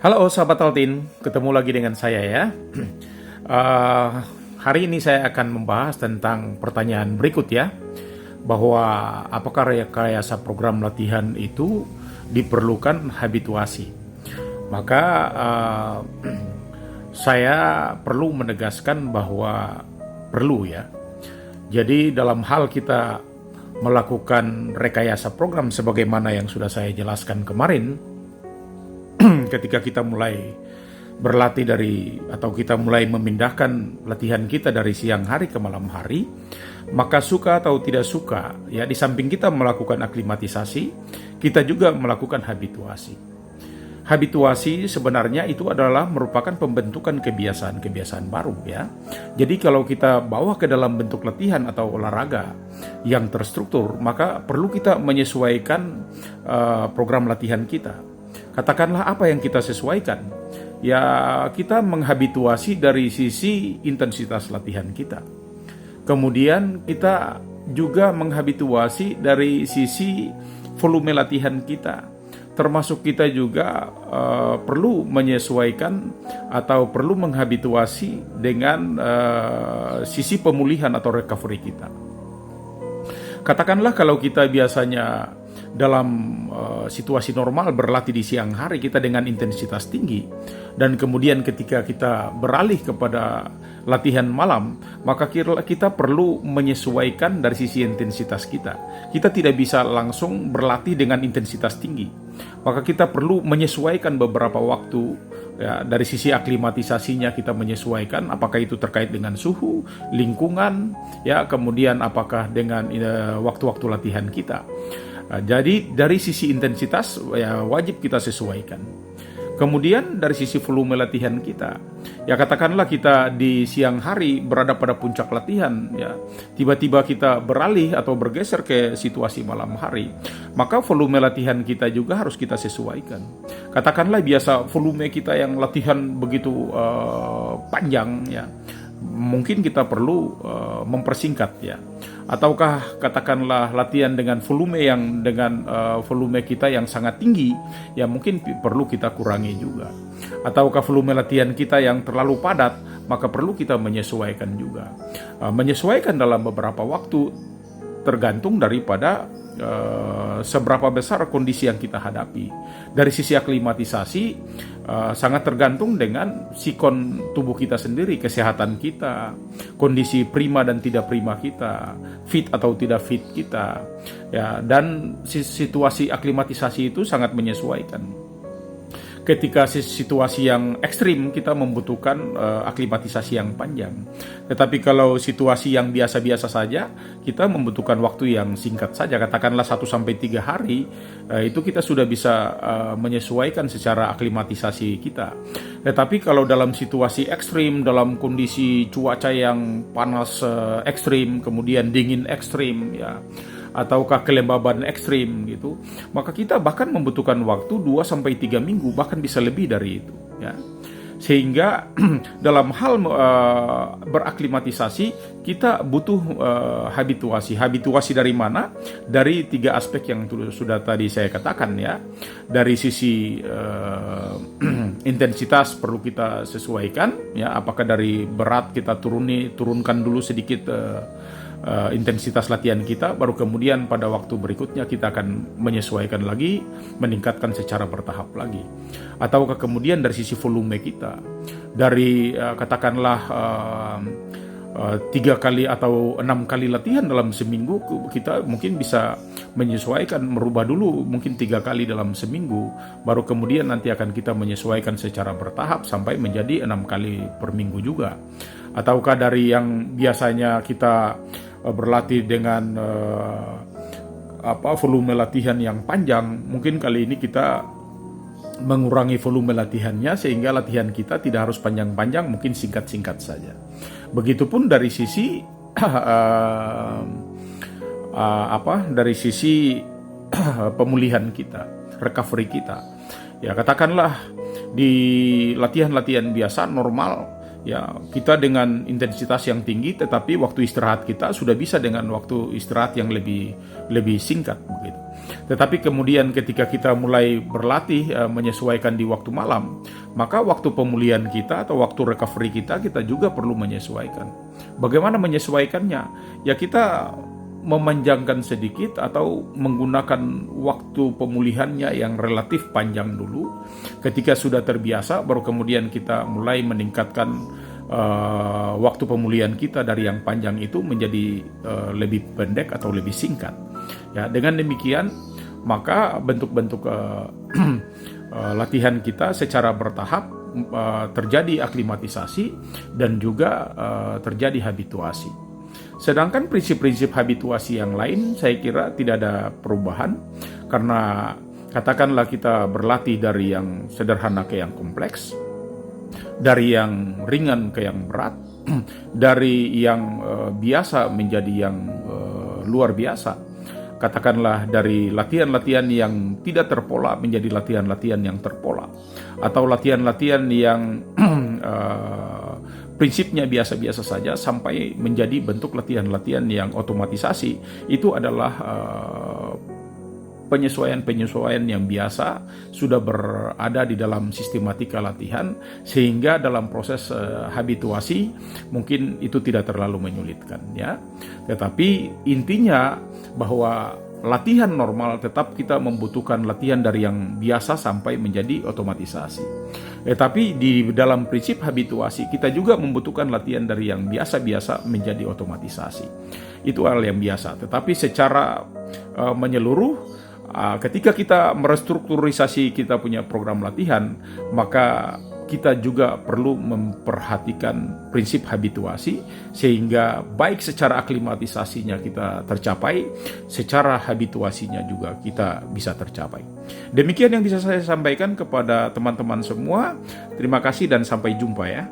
Halo sahabat Altin, ketemu lagi dengan saya ya. Eh, Hari ini saya akan membahas tentang pertanyaan berikut ya, bahwa apakah rekayasa program latihan itu diperlukan habituasi. Maka saya perlu menegaskan bahwa perlu ya. Jadi dalam hal kita melakukan rekayasa program sebagaimana yang sudah saya jelaskan kemarin, ketika kita mulai berlatih atau kita mulai memindahkan latihan kita dari siang hari ke malam hari, maka suka atau tidak suka ya, di samping kita melakukan aklimatisasi, kita juga melakukan habituasi. Habituasi sebenarnya itu adalah merupakan pembentukan kebiasaan-kebiasaan baru ya. Jadi kalau kita bawa ke dalam bentuk latihan atau olahraga yang terstruktur, maka perlu kita menyesuaikan program latihan kita. Katakanlah apa yang kita sesuaikan. Ya, kita menghabituasi dari sisi intensitas latihan kita. Kemudian kita juga menghabituasi dari sisi volume latihan kita. Termasuk kita juga perlu menyesuaikan atau perlu menghabituasi dengan sisi pemulihan atau recovery kita. Katakanlah kalau kita biasanya dalam situasi normal berlatih di siang hari kita dengan intensitas tinggi, dan kemudian ketika kita beralih kepada latihan malam, maka kita perlu menyesuaikan dari sisi intensitas kita. Kita tidak bisa langsung berlatih dengan intensitas tinggi, maka kita perlu menyesuaikan beberapa waktu ya, dari sisi aklimatisasinya kita menyesuaikan, apakah itu terkait dengan suhu, lingkungan ya, kemudian apakah dengan waktu-waktu latihan kita. Jadi dari sisi intensitas ya wajib kita sesuaikan. Kemudian dari sisi volume latihan kita, ya katakanlah kita di siang hari berada pada puncak latihan ya, tiba-tiba kita beralih atau bergeser ke situasi malam hari, maka volume latihan kita juga harus kita sesuaikan. Katakanlah biasa volume kita yang latihan begitu panjang ya, mungkin kita perlu mempersingkat ya. Ataukah katakanlah latihan dengan volume volume kita yang sangat tinggi, ya mungkin perlu kita kurangi juga. Ataukah volume latihan kita yang terlalu padat, maka perlu kita menyesuaikan juga. Menyesuaikan dalam beberapa waktu tergantung daripada seberapa besar kondisi yang kita hadapi. Dari sisi aklimatisasi sangat tergantung dengan sikon tubuh kita sendiri, kesehatan kita, kondisi prima dan tidak prima kita, fit atau tidak fit kita ya, dan situasi aklimatisasi itu sangat menyesuaikan. Ketika situasi yang ekstrim kita membutuhkan aklimatisasi yang panjang. Tetapi kalau situasi yang biasa-biasa saja, kita membutuhkan waktu yang singkat saja, katakanlah 1-3 hari, itu kita sudah bisa menyesuaikan secara aklimatisasi kita. Tetapi kalau dalam situasi ekstrim, dalam kondisi cuaca yang panas ekstrim, kemudian dingin ekstrim ya, ataukah kelembaban ekstrim gitu, maka kita bahkan membutuhkan waktu 2-3 minggu, bahkan bisa lebih dari itu ya. Sehingga dalam hal beraklimatisasi kita butuh habituasi dari mana? Dari 3 aspek yang sudah tadi saya katakan ya. Dari sisi intensitas perlu kita sesuaikan ya, apakah dari berat kita turunkan dulu sedikit intensitas latihan kita, baru kemudian pada waktu berikutnya kita akan menyesuaikan lagi, meningkatkan secara bertahap lagi. Ataukah kemudian dari sisi volume kita, dari katakanlah 3 kali atau 6 kali latihan dalam seminggu, kita mungkin bisa menyesuaikan, merubah dulu mungkin 3 kali dalam seminggu, baru kemudian nanti akan kita menyesuaikan secara bertahap sampai menjadi 6 kali per minggu juga. Ataukah dari yang biasanya kita berlatih dengan volume latihan yang panjang, mungkin kali ini kita mengurangi volume latihannya sehingga latihan kita tidak harus panjang-panjang, mungkin singkat-singkat saja. Begitupun dari sisi dari sisi pemulihan kita, recovery kita. Ya katakanlah di latihan-latihan biasa normal ya, kita dengan intensitas yang tinggi, tetapi waktu istirahat kita sudah bisa dengan waktu istirahat yang lebih singkat begitu. Tetapi kemudian ketika kita mulai berlatih menyesuaikan di waktu malam, maka waktu pemulihan kita atau waktu recovery kita juga perlu menyesuaikan. Bagaimana menyesuaikannya? Ya kita memanjangkan sedikit atau menggunakan waktu pemulihannya yang relatif panjang dulu. Ketika sudah terbiasa, baru kemudian kita mulai meningkatkan waktu pemulihan kita dari yang panjang itu menjadi lebih pendek atau lebih singkat. Ya, dengan demikian maka bentuk-bentuk latihan kita secara bertahap terjadi aklimatisasi dan juga terjadi habituasi. Sedangkan prinsip-prinsip habituasi yang lain saya kira tidak ada perubahan, karena katakanlah kita berlatih dari yang sederhana ke yang kompleks, dari yang ringan ke yang berat, dari yang biasa menjadi yang luar biasa. Katakanlah dari latihan-latihan yang tidak terpola menjadi latihan-latihan yang terpola, atau latihan-latihan yang prinsipnya biasa-biasa saja sampai menjadi bentuk latihan-latihan yang otomatisasi. Itu adalah penyesuaian-penyesuaian yang biasa sudah berada di dalam sistematika latihan, sehingga dalam proses habituasi mungkin itu tidak terlalu menyulitkan, ya. Tetapi intinya bahwa latihan normal tetap kita membutuhkan latihan dari yang biasa sampai menjadi otomatisasi. Tapi di dalam prinsip habituasi kita juga membutuhkan latihan dari yang biasa-biasa menjadi otomatisasi. Itu hal yang biasa. Tetapi secara menyeluruh, ketika kita merestrukturisasi kita punya program latihan, maka kita juga perlu memperhatikan prinsip habituasi, sehingga baik secara aklimatisasinya kita tercapai, secara habituasinya juga kita bisa tercapai. Demikian yang bisa saya sampaikan kepada teman-teman semua. Terima kasih dan sampai jumpa, ya.